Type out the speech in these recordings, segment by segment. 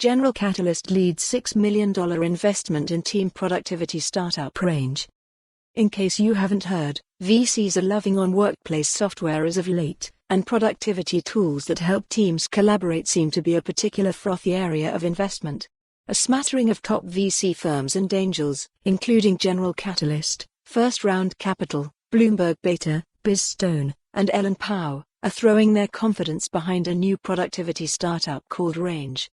General Catalyst leads $6 million investment in team productivity startup Range. In case you haven't heard, VCs are loving on workplace software as of late, and productivity tools that help teams collaborate seem to be a particular frothy area of investment. A smattering of top VC firms and angels, including General Catalyst, First Round Capital, Bloomberg Beta, Biz Stone, and Ellen Pao, are throwing their confidence behind a new productivity startup called Range.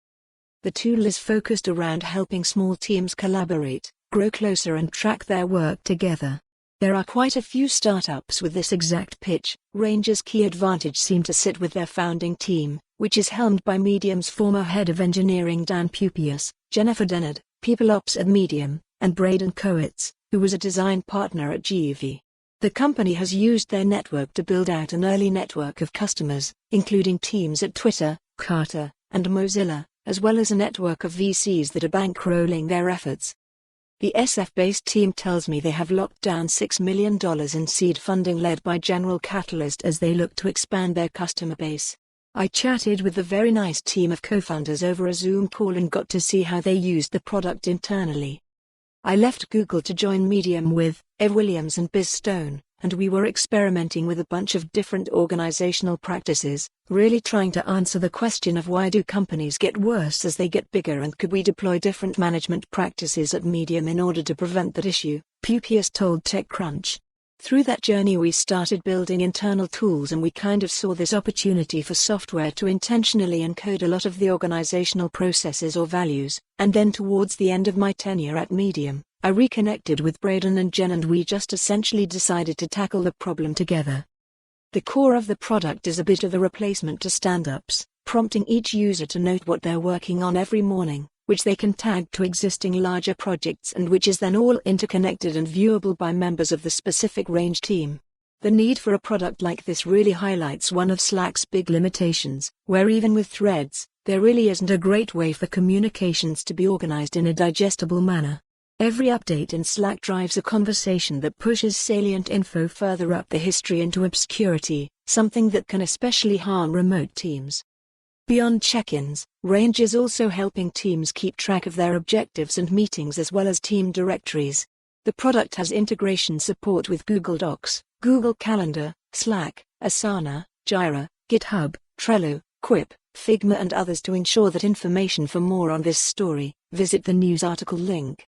The tool is focused around helping small teams collaborate, grow closer and track their work together. There are quite a few startups with this exact pitch. Range's key advantage seemed to sit with their founding team, which is helmed by Medium's former head of engineering Dan Pupius, Jennifer Dennard, People Ops at Medium, and Braden Kowitz, who was a design partner at GV. The company has used their network to build out an early network of customers, including teams at Twitter, Carter, and Mozilla, as well as a network of VCs that are bankrolling their efforts. The SF-based team tells me they have locked down $6 million in seed funding led by General Catalyst as they look to expand their customer base. I chatted with the very nice team of co-founders over a Zoom call and got to see how they used the product internally. I left Google to join Medium with Williams and Biz Stone, and we were experimenting with a bunch of different organizational practices, really trying to answer the question of why do companies get worse as they get bigger and could we deploy different management practices at Medium in order to prevent that issue, Pupius told TechCrunch. Through that journey we started building internal tools and we kind of saw this opportunity for software to intentionally encode a lot of the organizational processes or values, and then towards the end of my tenure at Medium, I reconnected with Braden and Jen and we just essentially decided to tackle the problem together. The core of the product is a bit of a replacement to stand-ups, prompting each user to note what they're working on every morning, which they can tag to existing larger projects and which is then all interconnected and viewable by members of the specific Range team. The need for a product like this really highlights one of Slack's big limitations, where even with threads, there really isn't a great way for communications to be organized in a digestible manner. Every update in Slack drives a conversation that pushes salient info further up the history into obscurity, something that can especially harm remote teams. Beyond check-ins, Range is also helping teams keep track of their objectives and meetings as well as team directories. The product has integration support with Google Docs, Google Calendar, Slack, Asana, Jira, GitHub, Trello, Quip, Figma and others to ensure that information for more on this story, visit the news article link.